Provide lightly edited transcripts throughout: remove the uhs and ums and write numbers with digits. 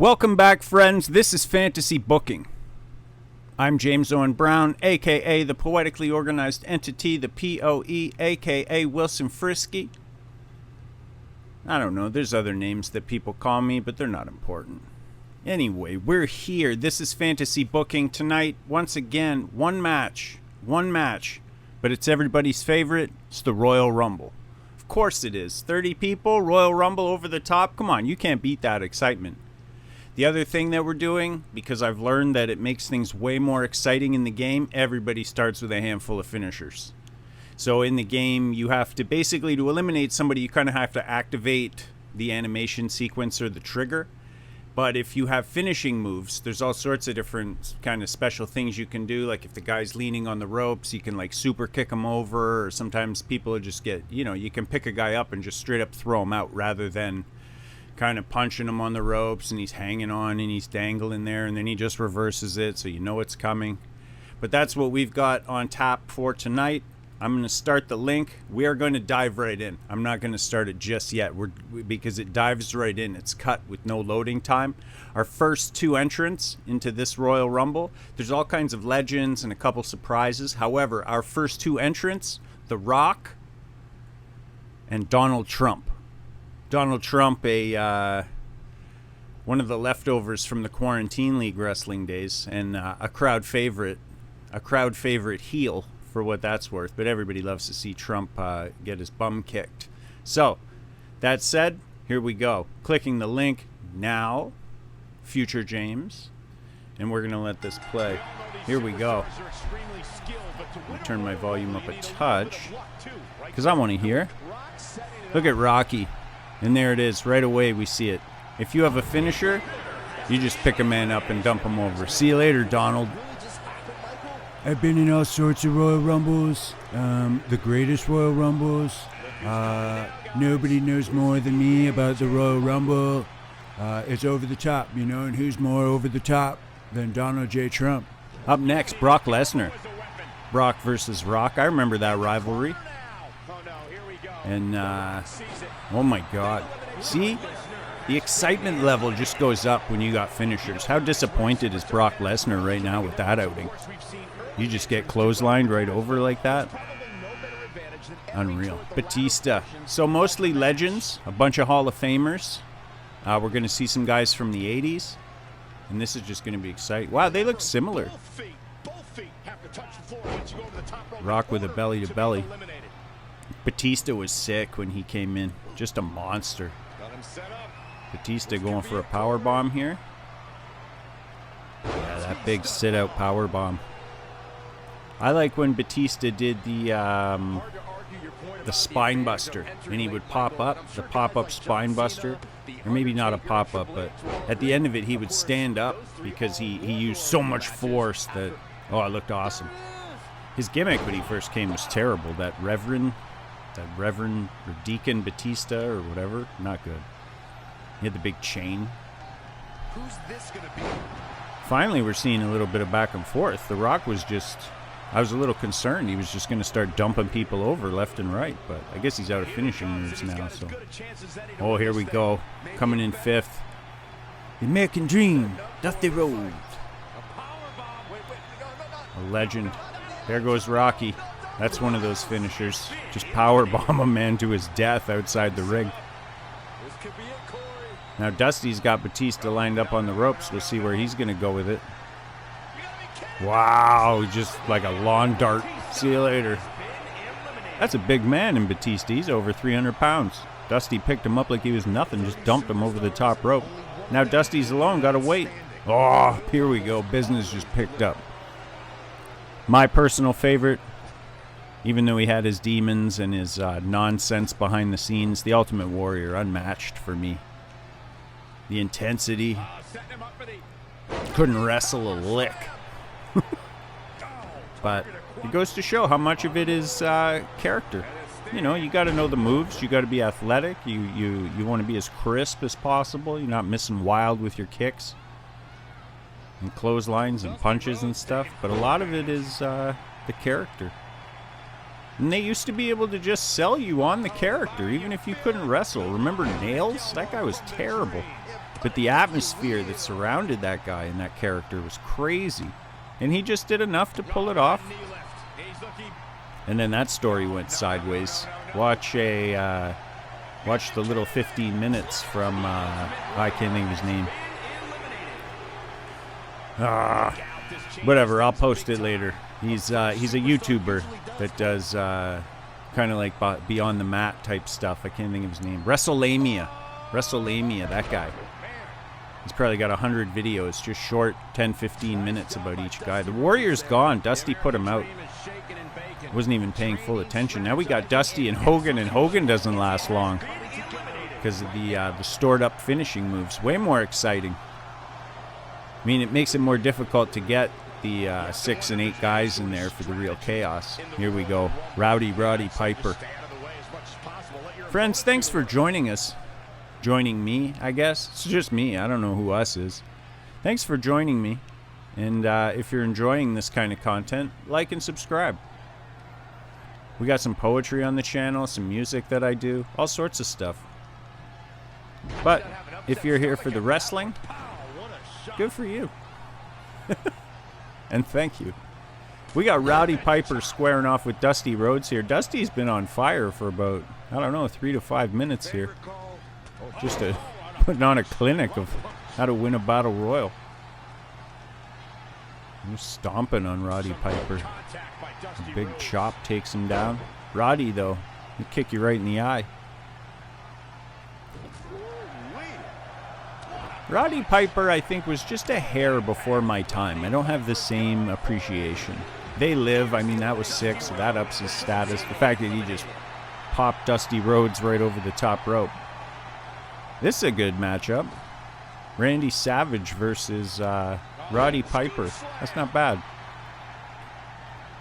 Welcome back, friends. This is Fantasy Booking. I'm James Owen Brown, a.k.a. the Poetically Organized Entity, the POE, a.k.a. Wilson Frisky. I don't know, there's other names that people call me, but they're not important. Anyway, we're here. This is Fantasy Booking tonight. Once again, one match, but it's everybody's favorite. It's the Royal Rumble. Of course it is. 30 people, Royal Rumble over the top. Come on, you can't beat that excitement. The other thing that we're doing, because I've learned that it makes things way more exciting in the game, everybody starts with a handful of finishers. So in the game, you have to basically, to eliminate somebody, you kind of have to activate the animation sequence or the trigger. But if you have finishing moves, there's all sorts of different kind of special things you can do. Like if the guy's leaning on the ropes, you can like super kick him over. Or sometimes people just get, you can pick a guy up and just straight up throw him out rather than kind of punching him on the ropes and he's hanging on and he's dangling there and then he just reverses it so you know it's coming. But that's what we've got on tap for tonight. I'm going to start the link. We are going to dive right in. I'm not going to start it just yet because it dives right in. It's cut with no loading time. Our first two entrants into this Royal Rumble, there's all kinds of legends and a couple surprises. However, our first two entrants, The Rock and Donald Trump. Donald Trump, one of the leftovers from the Quarantine League wrestling days, and a crowd favorite heel for what that's worth. But everybody loves to see Trump get his bum kicked. So, that said, here we go. Clicking the link now, future James, and we're going to let this play. Here we go. I'll turn my volume up a touch because I want to hear. Look at Rocky. And there it is. Right away we see it. If you have a finisher, you just pick a man up and dump him over. See you later, Donald. I've been in all sorts of Royal Rumbles. The greatest Royal Rumbles. Nobody knows more than me about the Royal Rumble. It's over the top, and who's more over the top than Donald J. Trump? Up next, Brock Lesnar. Brock versus Rock. I remember that rivalry. And, oh my God. See? The excitement level just goes up when you got finishers. How disappointed is Brock Lesnar right now with that outing? You just get clotheslined right over like that? Unreal. Batista. So mostly legends, a bunch of Hall of Famers. We're going to see some guys from the 80s. And this is just going to be exciting. Wow, they look similar. Rock with a belly to belly. Batista was sick when he came in. Just a monster. Batista going for a power bomb here. Yeah, that big sit-out power bomb. I like when Batista did the spine buster, and he would pop up, the pop-up spine buster. Or maybe not a pop-up, but at the end of it, he would stand up because he used so much force that, it looked awesome. His gimmick when he first came was terrible. That Reverend or Deacon Batista or whatever, not good. He had the big chain. Who's this gonna be? Finally, we're seeing a little bit of back and forth. The Rock was I was a little concerned he was just going to start dumping people over left and right, but I guess he's out of finishing moves now. So, here we go. Coming in fifth. The American Dream, Dusty Rhodes. A legend. There goes Rocky. That's one of those finishers. Just power bomb a man to his death outside the ring. Now Dusty's got Batista lined up on the ropes. We'll see where he's going to go with it. Wow, just like a lawn dart. See you later. That's a big man in Batista. He's over 300 pounds. Dusty picked him up like he was nothing. Just dumped him over the top rope. Now Dusty's alone. Got to wait. Here we go. Business just picked up. My personal favorite, even though he had his demons and his nonsense behind the scenes, the Ultimate Warrior, unmatched for me. The intensity. Couldn't wrestle a lick. But it goes to show how much of it is character. You got to know the moves. You got to be athletic. You want to be as crisp as possible. You're not missing wild with your kicks and clotheslines and punches and stuff. But a lot of it is the character. And they used to be able to just sell you on the character, even if you couldn't wrestle. Remember Nails? That guy was terrible. But the atmosphere that surrounded that guy and that character was crazy. And he just did enough to pull it off. And then that story went sideways. Watch the little 15 minutes from, I can't think of his name. Whatever, I'll post it later. He's a YouTuber that does kind of like Beyond the Mat type stuff. I can't think of his name. WrestleLamia, that guy. He's probably got 100 videos, just short 10-15 minutes about each guy. The Warrior's gone. Dusty put him out. Wasn't even paying full attention. Now we got Dusty and Hogan doesn't last long because of the stored up finishing moves. Way more exciting. I mean, it makes it more difficult to get the 6 and 8 guys in there for the real chaos. Here we go. Roddy Piper. Friends, thanks for joining us. Joining me, I guess. It's just me. I don't know who us is. Thanks for joining me. And if you're enjoying this kind of content, like and subscribe. We got some poetry on the channel, some music that I do, all sorts of stuff. But if you're here for the wrestling, good for you. And thank you. We got Roddy Piper squaring off with Dusty Rhodes here. Dusty's been on fire for about, I don't know, 3 to 5 minutes here. Just putting on a clinic of how to win a battle royal. Just stomping on Roddy Piper. A big chop takes him down. Roddy, though, he'll kick you right in the eye. Roddy Piper, I think, was just a hair before my time. I don't have the same appreciation. They Live, I mean, that was sick, so that ups his status. The fact that he just popped Dusty Rhodes right over the top rope. This is a good matchup. Randy Savage versus Roddy Piper. That's not bad.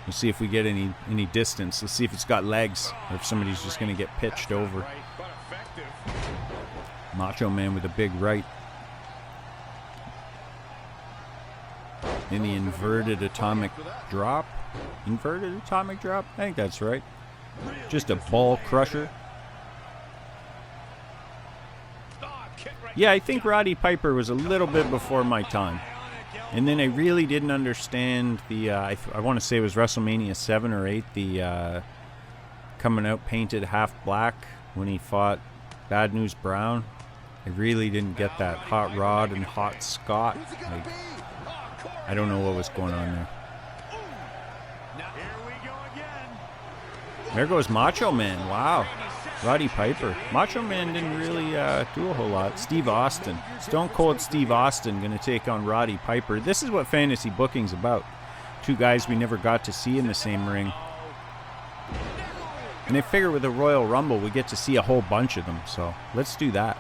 We'll see if we get any distance. Let's see if it's got legs or if somebody's just going to get pitched over. Macho Man with a big right. In the inverted atomic drop. Inverted atomic drop? I think that's right. Just a ball crusher. Yeah, I think Roddy Piper was a little bit before my time. And then I really didn't understand the, I want to say it was WrestleMania 7 or 8, the coming out painted half black when he fought Bad News Brown. I really didn't get that Hot Rod and Hot Scott. Like, I don't know what was going on there. There goes Macho Man. Wow. Roddy Piper. Macho Man didn't really do a whole lot. Steve Austin. Stone Cold Steve Austin going to take on Roddy Piper. This is what fantasy booking's about. Two guys we never got to see in the same ring. And I figure with the Royal Rumble, we get to see a whole bunch of them. So let's do that.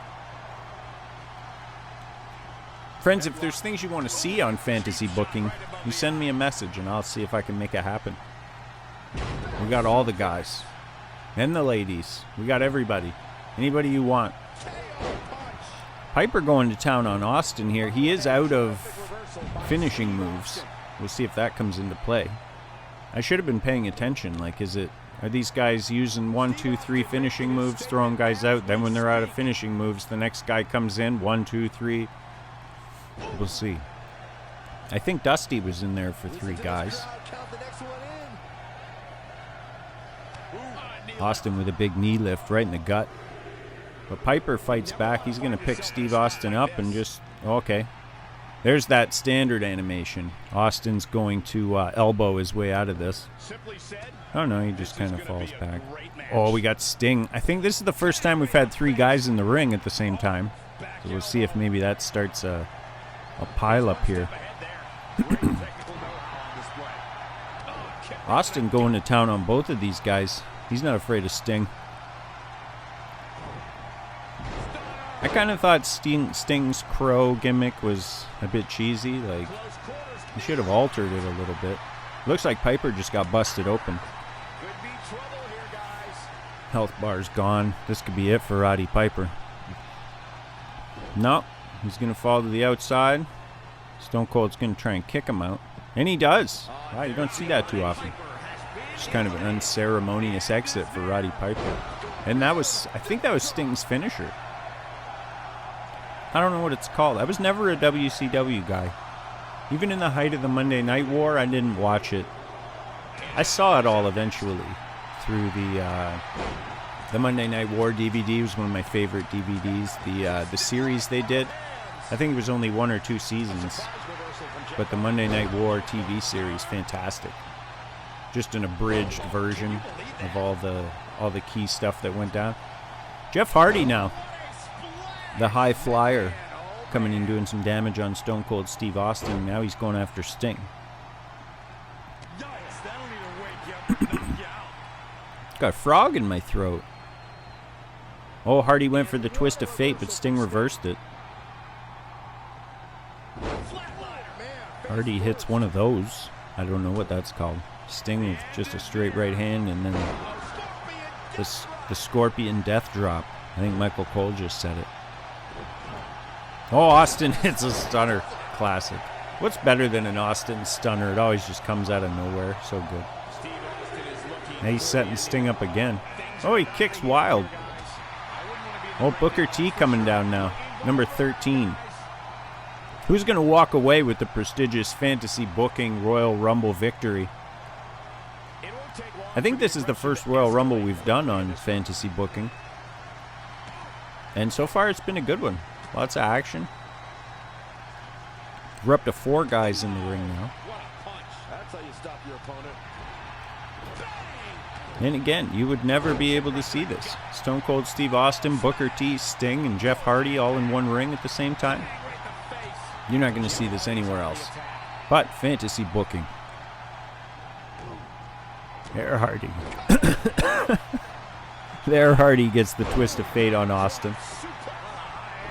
Friends, if there's things you want to see on fantasy booking, you send me a message and I'll see if I can make it happen. We got all the guys. And the ladies. We got everybody. Anybody you want. Piper going to town on Austin here. He is out of finishing moves. We'll see if that comes into play. I should have been paying attention. Like, are these guys using 1, 2, 3 finishing moves, throwing guys out? Then when they're out of finishing moves, the next guy comes in. 1, 2, 3. We'll see. I think Dusty was in there for 3 guys. Austin with a big knee lift right in the gut. But Piper fights back. He's going to pick Steve Austin up and just... Okay. There's that standard animation. Austin's going to elbow his way out of this. Oh, no, he just kind of falls back. Oh, we got Sting. I think this is the first time we've had 3 guys in the ring at the same time. So we'll see if maybe that starts a pile up here. Austin going to town on both of these guys. He's not afraid of Sting. I kind of thought Sting's crow gimmick was a bit cheesy. Like, he should have altered it a little bit. Looks like Piper just got busted open. Health bar's gone. This could be it for Roddy Piper. No, he's going to fall to the outside. Stone Cold's going to try and kick him out. And he does. Wow, you don't see that too often. Just kind of an unceremonious exit for Roddy Piper. And that was, I think that was Sting's finisher. I don't know what it's called. I was never a WCW guy. Even in the height of the Monday Night War, I didn't watch it. I saw it all eventually through the Monday Night War DVD. It was one of my favorite DVDs. The series they did, I think it was only 1 or 2 seasons, but the Monday Night War TV series, fantastic. Just an abridged version of all the key stuff that went down. Jeff Hardy now, the high flyer, coming in doing some damage on Stone Cold Steve Austin. Now he's going after Sting. Got a frog in my throat. Oh, Hardy went for the twist of fate, but Sting reversed it. Hardy hits one of those. I don't know what that's called. Sting with just a straight right hand, and then the Scorpion Death Drop. I think Michael Cole just said it. Oh, Austin hits a stunner. Classic. What's better than an Austin stunner? It always just comes out of nowhere. So good. Now he's setting Sting up again. Oh, he kicks wild. Oh, Booker T coming down now. Number 13. Who's going to walk away with the prestigious Fantasy Booking Royal Rumble victory? I think this is the first Royal Rumble we've done on Fantasy Booking. And so far it's been a good one. Lots of action. We're up to 4 guys in the ring now. And again, you would never be able to see this. Stone Cold Steve Austin, Booker T, Sting, and Jeff Hardy all in one ring at the same time. You're not going to see this anywhere else. But Fantasy Booking. There Hardy. There Hardy gets the twist of fate on Austin.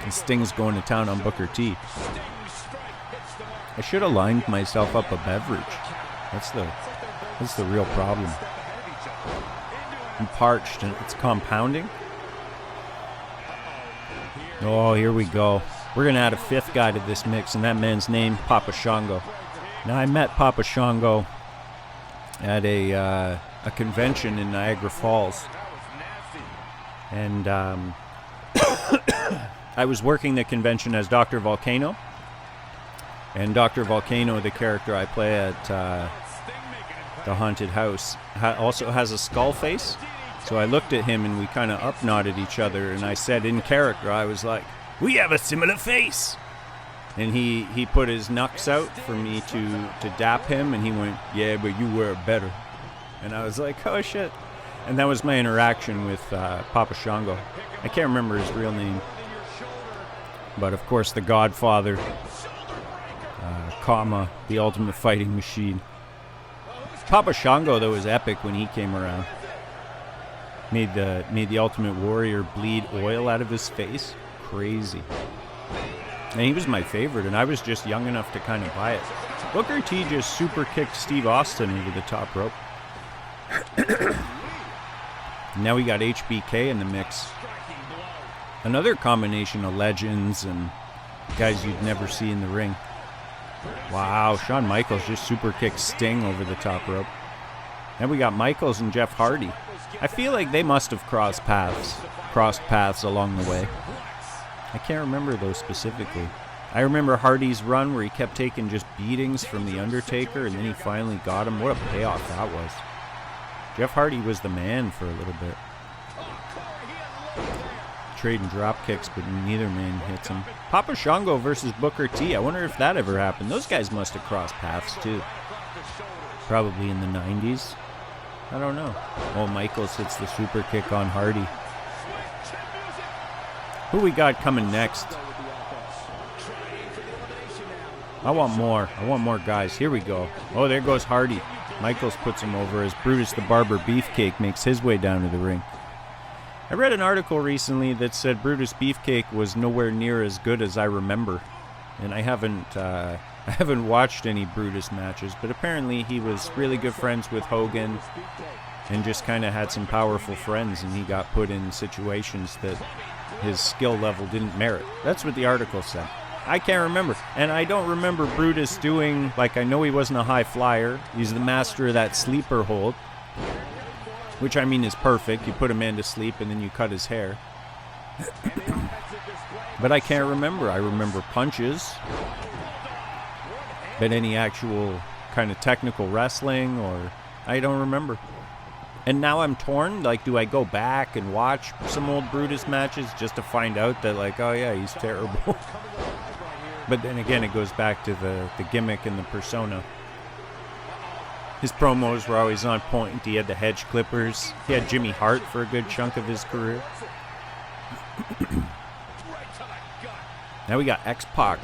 And Sting's going to town on Booker T. I should have lined myself up a beverage. That's the real problem. I'm parched and it's compounding. Oh, here we go. We're going to add a 5th guy to this mix, and that man's name, Papa Shango. Now, I met Papa Shango at a convention in Niagara Falls. And I was working the convention as Dr. Volcano. And Dr. Volcano, the character I play at the haunted house, also has a skull face. So I looked at him and we kind of up-nodded each other. And I said in character, I was like, "We have a similar face." And he put his knucks out for me to dap him. And he went, "Yeah, but you wear it better." And I was like, "Oh, shit." And that was my interaction with Papa Shango. I can't remember his real name. But, of course, the Godfather, the Ultimate Fighting Machine. Papa Shango, though, was epic when he came around. Made the Ultimate Warrior bleed oil out of his face. Crazy. And he was my favorite, and I was just young enough to kind of buy it. Booker T just super kicked Steve Austin over the top rope. Now we got HBK in the mix. Another combination of legends and guys you'd never see in the ring. Wow, Shawn Michaels just super kicked Sting over the top rope. Then we got Michaels and Jeff Hardy. I feel like they must have crossed paths along the way. I can't remember those specifically. I remember Hardy's run where he kept taking just beatings from The Undertaker, and then he finally got him. What a payoff that was. Jeff Hardy was the man for a little bit. Trading drop kicks, but neither man hits him. Papa Shango versus Booker T. I wonder if that ever happened. Those guys must have crossed paths too. Probably in the 90s. I don't know. Oh, Michaels hits the super kick on Hardy. Who we got coming next? I want more guys. Here we go. Oh, there goes Hardy. Michaels puts him over as Brutus the Barber Beefcake makes his way down to the ring. I read an article recently that said Brutus Beefcake was nowhere near as good as I remember. And I haven't watched any Brutus matches, but apparently he was really good friends with Hogan and just kind of had some powerful friends, and he got put in situations that his skill level didn't merit. That's what the article said. I can't remember. And I don't remember Brutus doing, like, I know he wasn't a high flyer. He's the master of that sleeper hold, which I mean is perfect. You put a man to sleep and then you cut his hair. But I can't remember. I remember punches. But any actual kind of technical wrestling, or I don't remember. And now I'm torn. Like, do I go back and watch some old Brutus matches just to find out that, like, oh yeah, he's terrible. But then again, it goes back to the gimmick and the persona. His promos were always on point. He had the hedge clippers. He had Jimmy Hart for a good chunk of his career. Now we got X-Pac.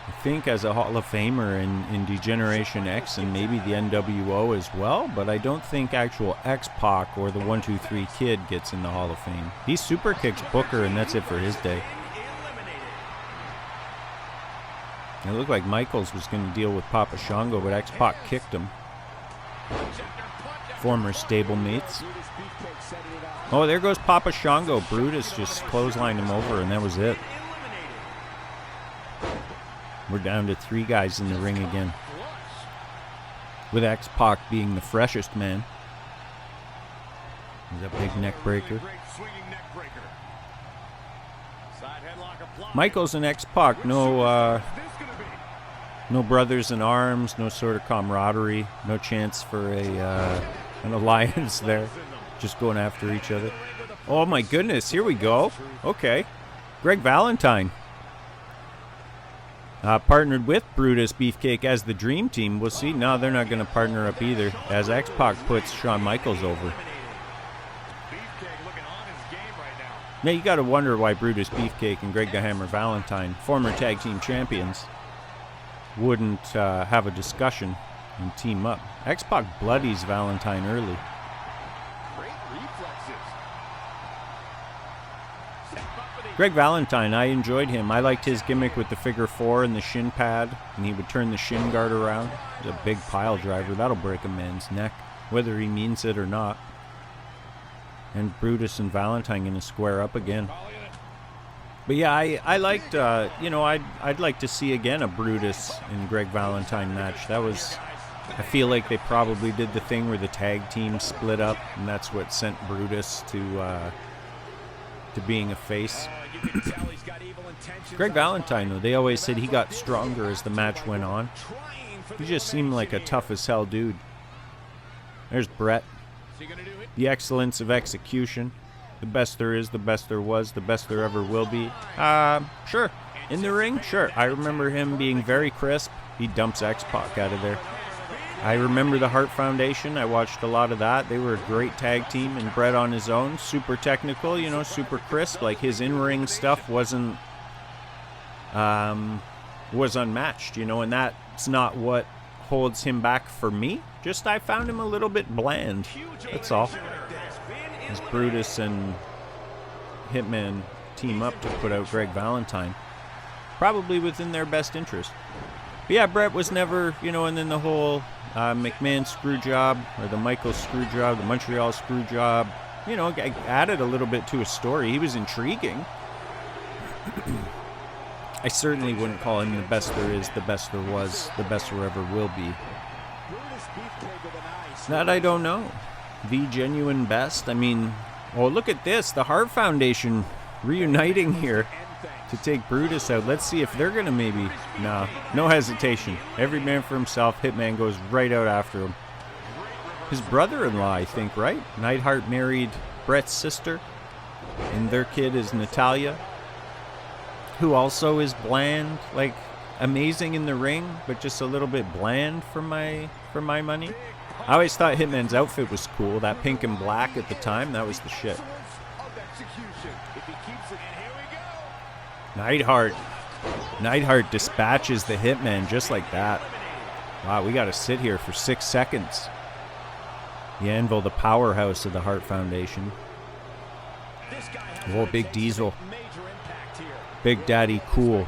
I think as a Hall of Famer in Degeneration X and maybe the NWO as well, but I don't think actual X-Pac or the 1-2-3 Kid gets in the Hall of Fame. He super kicks Booker, and that's it for his day. It looked like Michaels was going to deal with Papa Shango, but X-Pac kicked him. Former stablemates. Oh, there goes Papa Shango. Brutus just clotheslined him over, and that was it. We're down to 3 guys in the ring again, with X-Pac being the freshest man. There's a big neck breaker. Michaels and X-Pac, no brothers in arms, no sort of camaraderie, no chance for an alliance there. Just going after each other. Oh my goodness, here we go. Okay. Greg Valentine. Partnered with Brutus Beefcake as the Dream Team. We'll see. No, they're not going to partner up either, as X-Pac puts Shawn Michaels over. Now you got to wonder why Brutus Beefcake and Greg the Hammer Valentine, former tag team champions, wouldn't have a discussion and team up. X-Pac bloodies Valentine early. Greg Valentine, I enjoyed him. I liked his gimmick with the figure 4 and the shin pad, and he would turn the shin guard around. He's a big pile driver. That'll break a man's neck, whether he means it or not. And Brutus and Valentine going to square up again. But yeah, I liked, I'd like to see again a Brutus and Greg Valentine match. That was, I feel like they probably did the thing where the tag team split up, and that's what sent Brutus to being a face. Greg Valentine, though, they always said he got stronger as the match went on. He just seemed like a tough as hell dude. There's Brett. The excellence of execution. The best there is, the best there was, the best there ever will be. Sure. In the ring, sure. I remember him being very crisp. He dumps X-Pac out of there. I remember the Hart Foundation. I watched a lot of that. They were a great tag team, and Brett on his own, super technical, super crisp. Like, his in-ring stuff was unmatched, and that's not what holds him back for me. Just I found him a little bit bland. That's all. As Brutus and Hitman team up to put out Greg Valentine, probably within their best interest. But yeah, Brett was never, and then the whole McMahon screw job, or the Michaels screw job, the Montreal screw job, added a little bit to his story. He was intriguing. I certainly wouldn't call him the best there is, the best there was, the best there ever will be. That I don't know. The genuine best. I mean, look at this. The Hart Foundation reuniting here to take Brutus out. Let's see if they're going to maybe... Nah, no hesitation. Every man for himself. Hitman goes right out after him. His brother-in-law, I think, right? Neidhart married Brett's sister, and their kid is Natalia, who also is bland, like amazing in the ring, but just a little bit bland for my money. I always thought Hitman's outfit was cool. That pink and black at the time, that was the shit. Neidhart dispatches the Hitman just like that. Wow, we got to sit here for 6 seconds. The Anvil, the powerhouse of the Hart Foundation. Oh, Big Diesel. Big Daddy Cool.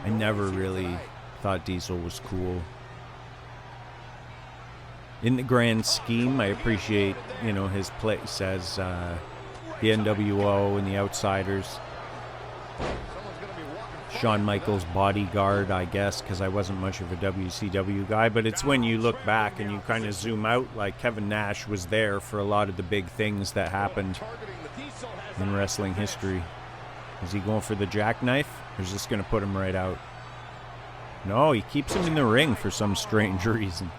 I never really thought Diesel was cool. In the grand scheme, I appreciate, his place as the NWO and the Outsiders. Shawn Michaels' bodyguard, I guess, because I wasn't much of a WCW guy, but it's when you look back and you kind of zoom out, like Kevin Nash was there for a lot of the big things that happened in wrestling history. Is he going for the jackknife? Or is this going to put him right out? No, he keeps him in the ring for some strange reason.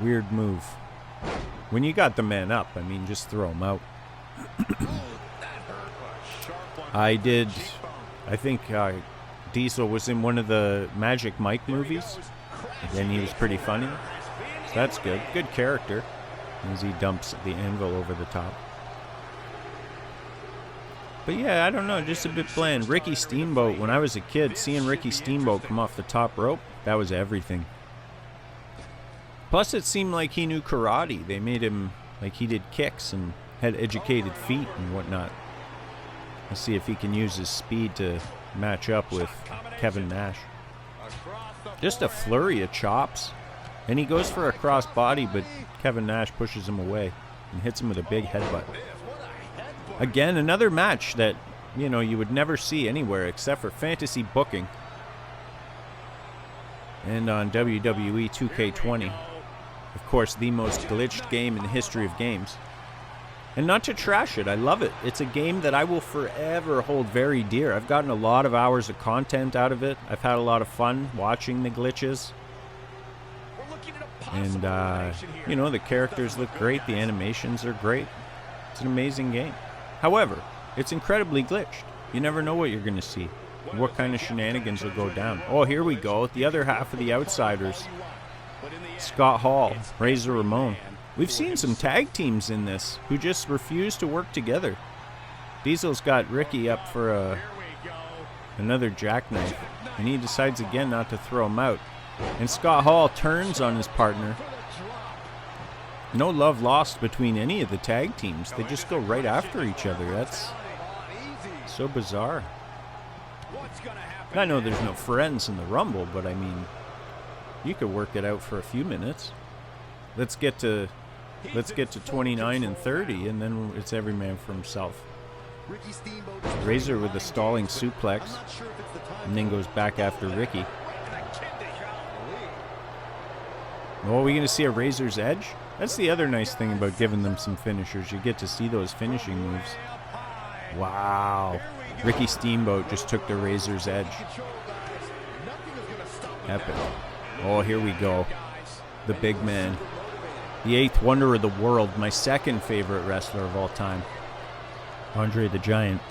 Weird move. When you got the man up, I mean, just throw him out. I think Diesel was in one of the Magic Mike movies, and he was pretty funny. So that's good. Good character, as he dumps the anvil over the top. But yeah, I don't know, just a bit bland. Ricky Steamboat, when I was a kid, seeing Ricky Steamboat come off the top rope, that was everything. Plus, it seemed like he knew karate. They made him, like he did kicks and had educated feet and whatnot. Let's see if he can use his speed to match up with Kevin Nash. Just a flurry of chops. And he goes for a cross body, but Kevin Nash pushes him away and hits him with a big headbutt. Again, another match that, you know, you would never see anywhere except for fantasy booking. And on WWE 2K20. Of course, the most glitched game in the history of games. And not to trash it, I love it. It's a game that I will forever hold very dear. I've gotten a lot of hours of content out of it. I've had a lot of fun watching the glitches. And, you know, the characters look great. The animations are great. It's an amazing game. However, it's incredibly glitched. You never know what you're going to see. What kind of shenanigans will go down. Oh, here we go. The other half of the Outsiders. Scott Hall, Razor Ramon. We've seen some tag teams in this who just refuse to work together. Diesel's got Ricky up for another jackknife, and he decides again not to throw him out. And Scott Hall turns on his partner. No love lost between any of the tag teams. They just go right after each other. That's so bizarre. I know there's no friends in the Rumble, but I mean, you could work it out for a few minutes. Let's get to 29 and 30, and then it's every man for himself. Razor with a stalling suplex, and then goes back after Ricky. Oh, are we going to see a Razor's Edge? That's the other nice thing about giving them some finishers. You get to see those finishing moves. Wow. Ricky Steamboat just took the Razor's Edge. Epic. Oh, here we go. The big man. The eighth wonder of the world. My second favorite wrestler of all time. Andre the Giant.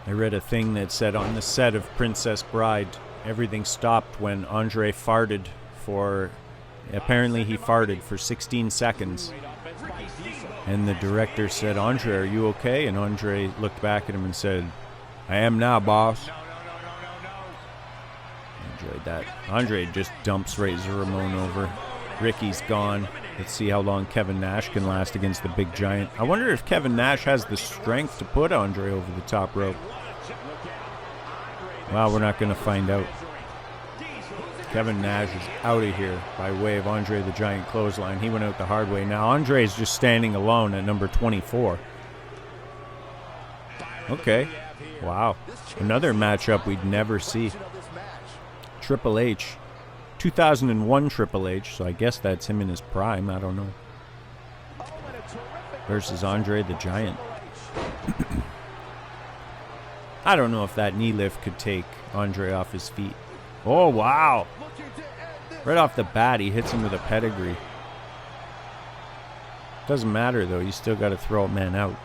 I read a thing that said on the set of Princess Bride, everything stopped when Andre farted for... Apparently he farted for 16 seconds. And the director said, "Andre, are you okay?" And Andre looked back at him and said, "I am now, boss." Enjoyed that. Andre just dumps Razor Ramon over. Ricky's gone. Let's see how long Kevin Nash can last against the big giant. I wonder if Kevin Nash has the strength to put Andre over the top rope. Well, we're not going to find out. Kevin Nash is out of here by way of Andre the Giant clothesline. He went out the hard way. Now Andre is just standing alone at number 24. Okay. Wow. Another matchup we'd never see. Triple H. 2001 Triple H, so I guess that's him in his prime. I don't know. Versus Andre the Giant. I don't know if that knee lift could take Andre off his feet. Oh, wow. Right off the bat, he hits him with a pedigree. Doesn't matter, though. You still got to throw a man out.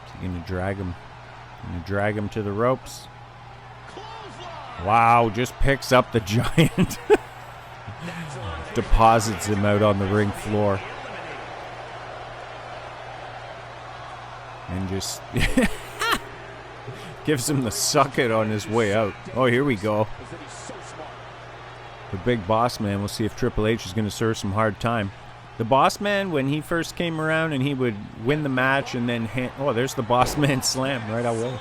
So you're going to drag him. Going to drag him to the ropes. Wow, just picks up the Giant. Deposits him out on the ring floor. And just gives him the suck it on his way out. Oh, here we go. The big boss man. We'll see if Triple H is going to serve some hard time. The boss man, when he first came around and he would win the match and then... oh, there's the boss man slam right away.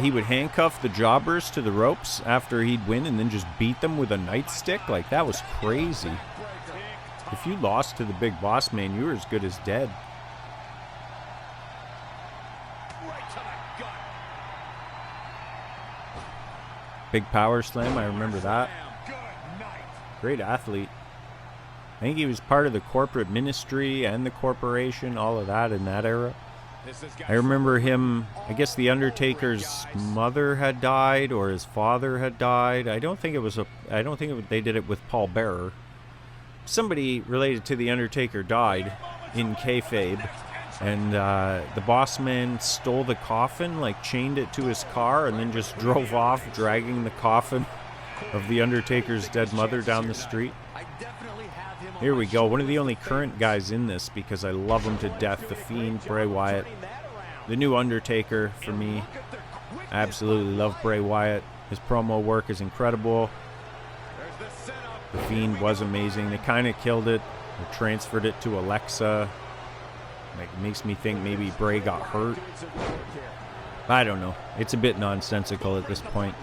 He would handcuff the jobbers to the ropes after he'd win and then just beat them with a nightstick. Like, that was crazy. If you lost to the big boss man, you were as good as dead. Big power slam, I remember that. Great athlete. I think he was part of the corporate ministry and the corporation, all of that in that era. I remember him, I guess the Undertaker's mother had died or his father had died. I don't think they did it with Paul Bearer. Somebody related to the Undertaker died in kayfabe, and the boss man stole the coffin, like chained it to his car, and then just drove off, dragging the coffin of the Undertaker's dead mother down the street. Here we go, one of the only current guys in this, because I love him to death, The Fiend, Bray Wyatt. The new Undertaker, for me. I absolutely love Bray Wyatt. His promo work is incredible. The Fiend was amazing. They kind of killed it. They transferred it to Alexa. Like, it makes me think maybe Bray got hurt. I don't know. It's a bit nonsensical at this point.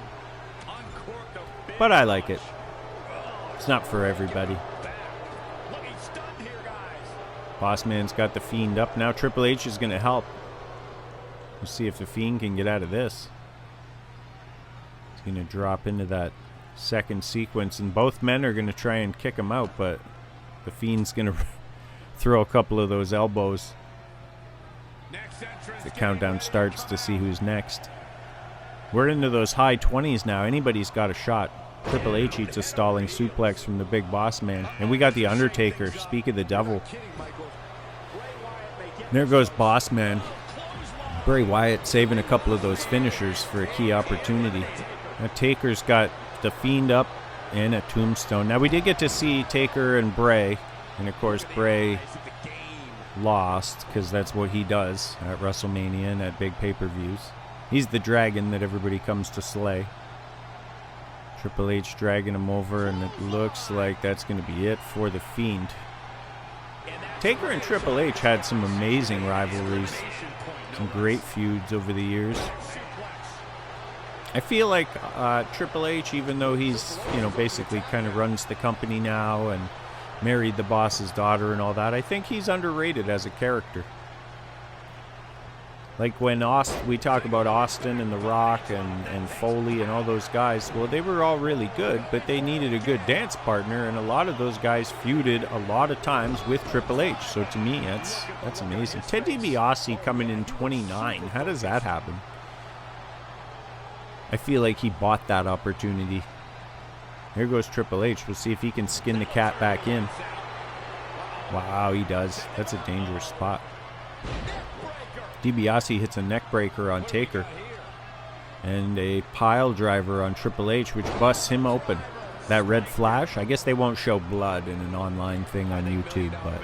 But I like it. It's not for everybody. Boss Man's got The Fiend up. Now Triple H is going to help. We'll see if The Fiend can get out of this. He's going to drop into that second sequence, and both men are going to try and kick him out, but The Fiend's going to throw a couple of those elbows. The countdown starts to see who's next. We're into those high 20s now. Anybody's got a shot. Triple H eats a stalling suplex from the Big Boss Man. And we got The Undertaker. Speak of the devil. There goes Boss Man. Bray Wyatt saving a couple of those finishers for a key opportunity. Now Taker's got The Fiend up and a tombstone. Now we did get to see Taker and Bray. And of course Bray lost, because that's what he does at WrestleMania and at big pay-per-views. He's the dragon that everybody comes to slay. Triple H dragging him over, and it looks like that's going to be it for The Fiend. Taker and Triple H had some amazing rivalries, some great feuds over the years. I feel like Triple H, even though he's, basically kind of runs the company now and married the boss's daughter and all that, I think he's underrated as a character. Like when we talk about Austin and The Rock and Foley and all those guys, well, they were all really good, but they needed a good dance partner, and a lot of those guys feuded a lot of times with Triple H. So to me, that's amazing. Ted DiBiase coming in 29. How does that happen? I feel like he bought that opportunity. Here goes Triple H. We'll see if he can skin the cat back in. Wow, he does. That's a dangerous spot. DiBiase hits a neck breaker on Taker. And a pile driver on Triple H, which busts him open. That red flash, I guess they won't show blood in an online thing on YouTube, but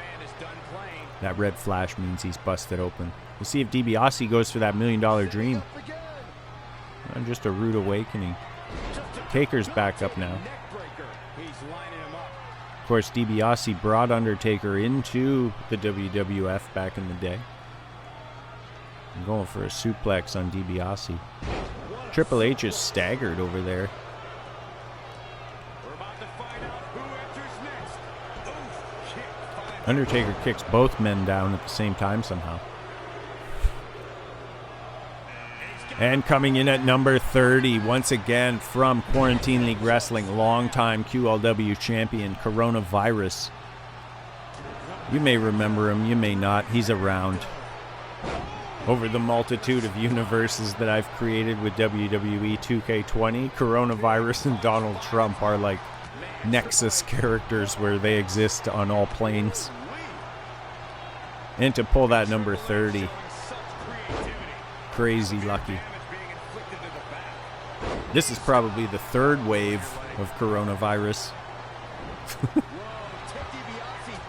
that red flash means he's busted open. We'll see if DiBiase goes for that $1 Million Dream. Just a rude awakening. Taker's back up now. Of course, DiBiase brought Undertaker into the WWF back in the day. I'm going for a suplex on DiBiase. Triple H is staggered over there. Undertaker kicks both men down at the same time somehow. And coming in at number 30, once again from Quarantine League Wrestling, longtime QLW champion, Coronavirus. You may remember him, you may not. He's around. Over the multitude of universes that I've created with WWE 2K20, Coronavirus and Donald Trump are like Nexus characters where they exist on all planes. And to pull that number 30, crazy lucky. This is probably the third wave of Coronavirus.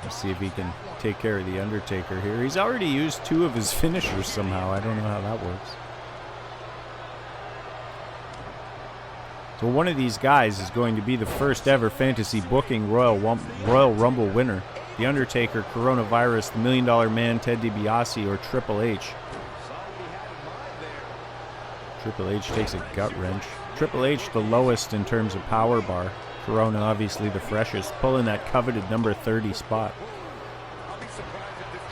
Let's see if he can take care of the Undertaker here. He's already used 2 of his finishers somehow. I don't know how that works. So one of these guys is going to be the first ever fantasy booking Royal Rumble winner. The Undertaker, Coronavirus, the $1 Million Man, Ted DiBiase, or Triple H. Triple H takes a gut wrench. Triple H the lowest in terms of power bar. Corona obviously the freshest, pulling that coveted number 30 spot.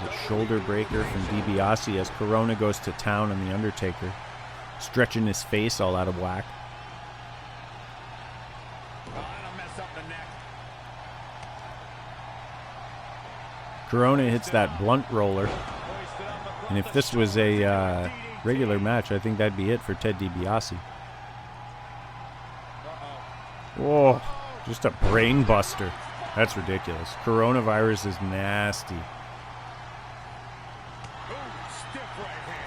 A shoulder breaker from DiBiase as Corona goes to town on the Undertaker, stretching his face all out of whack. Corona hits that blunt roller. And if this was a regular match, I think that'd be it for Ted DiBiase. Whoa, just a brain buster. That's ridiculous. Coronavirus is nasty.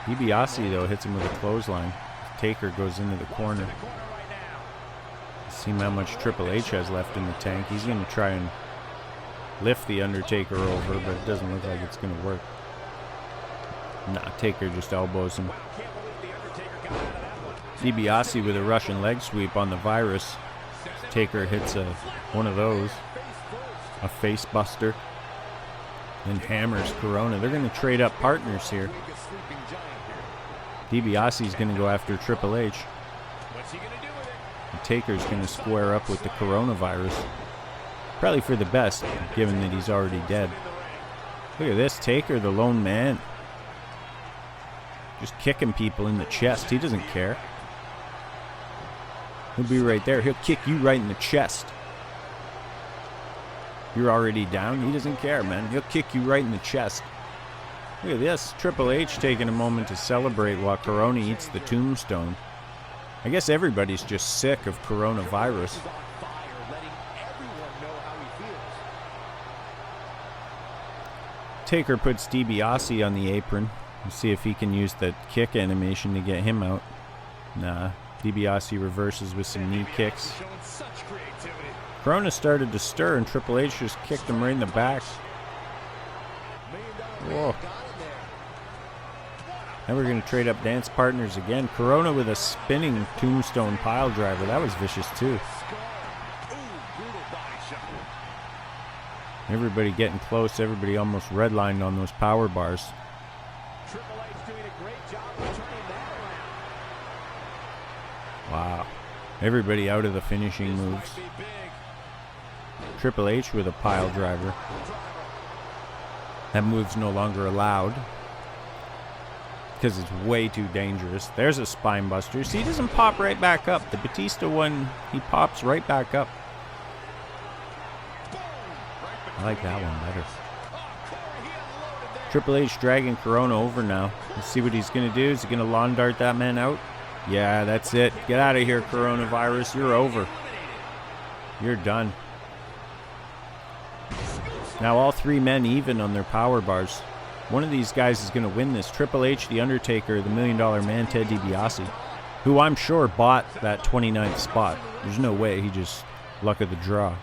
DiBiase, though, hits him with a clothesline. Taker goes into the corner. See how much Triple H has left in the tank. He's going to try and lift the Undertaker over, but it doesn't look like it's going to work. Nah, Taker just elbows him. DiBiase with a Russian leg sweep on the Virus. Taker hits one of those. A face buster. And hammers Corona. They're going to trade up partners here. DiBiase's going to go after Triple H. And Taker's going to square up with the Coronavirus. Probably for the best, given that he's already dead. Look at this, Taker, the lone man. Just kicking people in the chest. He doesn't care. He'll be right there. He'll kick you right in the chest. You're already down. He doesn't care, man. He'll kick you right in the chest. Look at this. Triple H taking a moment to celebrate while Corona eats the tombstone. I guess everybody's just sick of coronavirus. Taker puts DiBiase on the apron. We'll see if he can use the kick animation to get him out. Nah. DiBiase reverses with some knee kicks. Corona started to stir and Triple H just kicked him right in the back. Whoa. Now we're going to trade up dance partners again. Corona with a spinning tombstone pile driver. That was vicious too. Everybody getting close. Everybody almost redlined on those power bars. Wow. Everybody out of the finishing moves. Triple H with a pile driver. That move's no longer allowed because it's way too dangerous. There's a spine buster. See, he doesn't pop right back up. The Batista one, he pops right back up. I like that one better. Triple H dragging Corona over now. Let's see what he's going to do. Is he going to lawn dart that man out? Yeah, that's it. Get out of here, Coronavirus. You're over. You're done. Now all three men even on their power bars. One of these guys is going to win this. Triple H, The Undertaker, the $1 Million Man, Ted DiBiase, who I'm sure bought that 29th spot. There's no way. He just luck of the draw.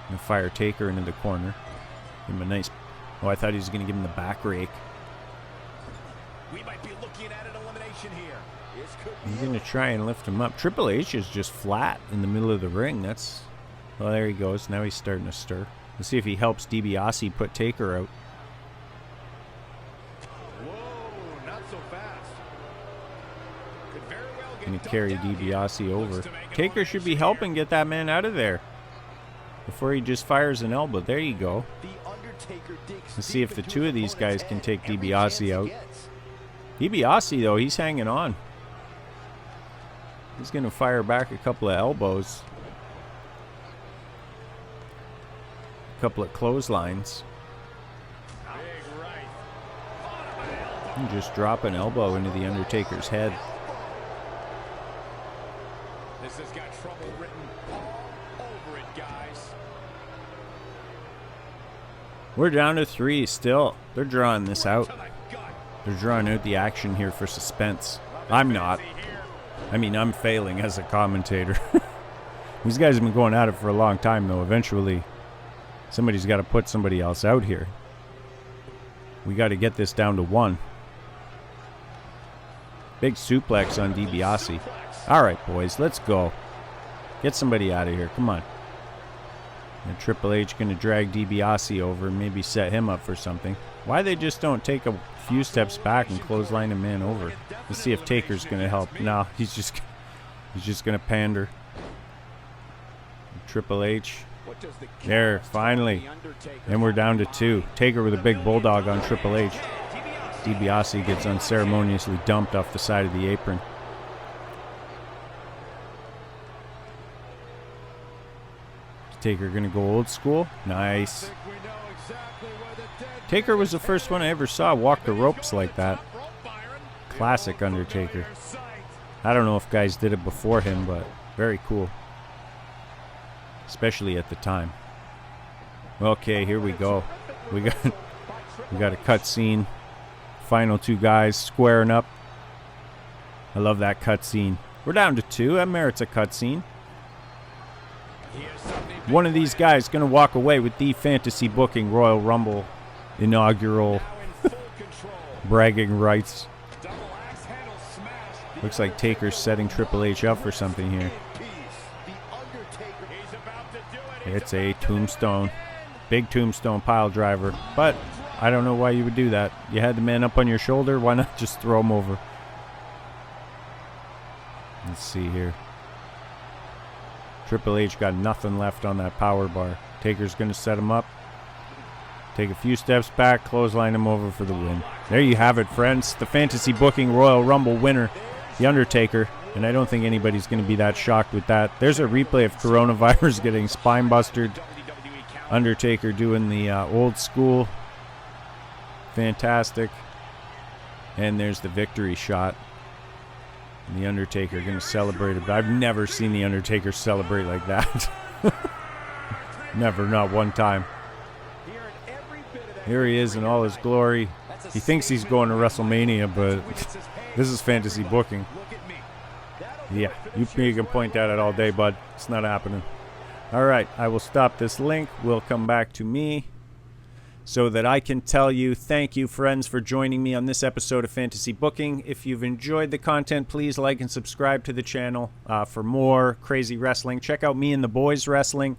And fire Taker into the corner. Give him a nice... Oh, I thought he was going to give him the back rake. We might be looking at an elimination here. He's going to try and lift him up. Triple H is just flat in the middle of the ring. That's... Well, there he goes. Now he's starting to stir. Let's see if he helps DiBiase put Taker out. Whoa, not so fast. Could very well get Going to carry DiBiase over. Taker should be helping get that man out of there before he just fires an elbow. There you go. Let's see if the two of these guys can take DiBiase out. DiBiase, though, he's hanging on. He's going to fire back a couple of elbows. A couple of clotheslines. And just drop an elbow into the Undertaker's head. This has got trouble written all over it, guys. We're down to 3 still. They're drawing this out. They're drawing out the action here for suspense. I'm not. I mean, I'm failing as a commentator. These guys have been going at it for a long time, though. Eventually, somebody's got to put somebody else out here. We got to get this down to 1. Big suplex on DiBiase. All right, boys, let's go. Get somebody out of here. Come on. And Triple H going to drag DiBiase over and maybe set him up for something. Why they just don't take a few steps back and clothesline a man over? Let's see if Taker's going to help. No, he's just going to pander. Triple H. There, finally. And we're down to 2. Taker with a big bulldog on Triple H. DiBiase gets unceremoniously dumped off the side of the apron. Taker gonna go old school. Nice. exactly where the dead Taker was the first one I ever saw walk the ropes like that. Classic Undertaker. I don't know if guys did it before him, but very cool. Especially at the time. Okay, here we go. We got a cut scene. Final two guys squaring up. I love that cut scene. We're down to 2. That merits a cut scene. One of these guys going to walk away with the Fantasy Booking Royal Rumble inaugural bragging rights. Looks like Taker's setting Triple H up for something here. It's a tombstone. Big tombstone pile driver. But I don't know why you would do that. You had the man up on your shoulder. Why not just throw him over? Let's see here. Triple H got nothing left on that power bar. Taker's going to set him up. Take a few steps back, clothesline him over for the win. There you have it, friends. The Fantasy Booking Royal Rumble winner, The Undertaker. And I don't think anybody's going to be that shocked with that. There's a replay of Coronavirus getting spine-bustered. Undertaker doing the old school. Fantastic. And there's the victory shot. And The Undertaker going to celebrate it. But I've never seen The Undertaker celebrate like that. Never, not one time. Here he is in all his glory. He thinks he's going to WrestleMania, but this is Fantasy Booking. Yeah, you can point that out all day, bud. It's not happening. All right, I will stop this link. We'll come back to me so that I can tell you thank you, friends, for joining me on this episode of Fantasy Booking. If you've enjoyed the content, please like and subscribe to the channel for more crazy wrestling. Check out Me and the Boys Wrestling.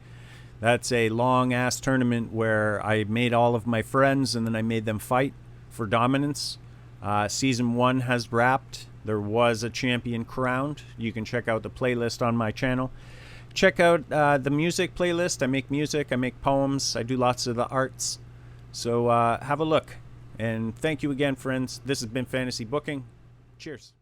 That's a long-ass tournament where I made all of my friends and then I made them fight for dominance. Season 1 has wrapped. There was a champion crowned. You can check out the playlist on my channel. Check out the music playlist. I make music. I make poems. I do lots of the arts. So have a look. And thank you again, friends. This has been Fantasy Booking. Cheers.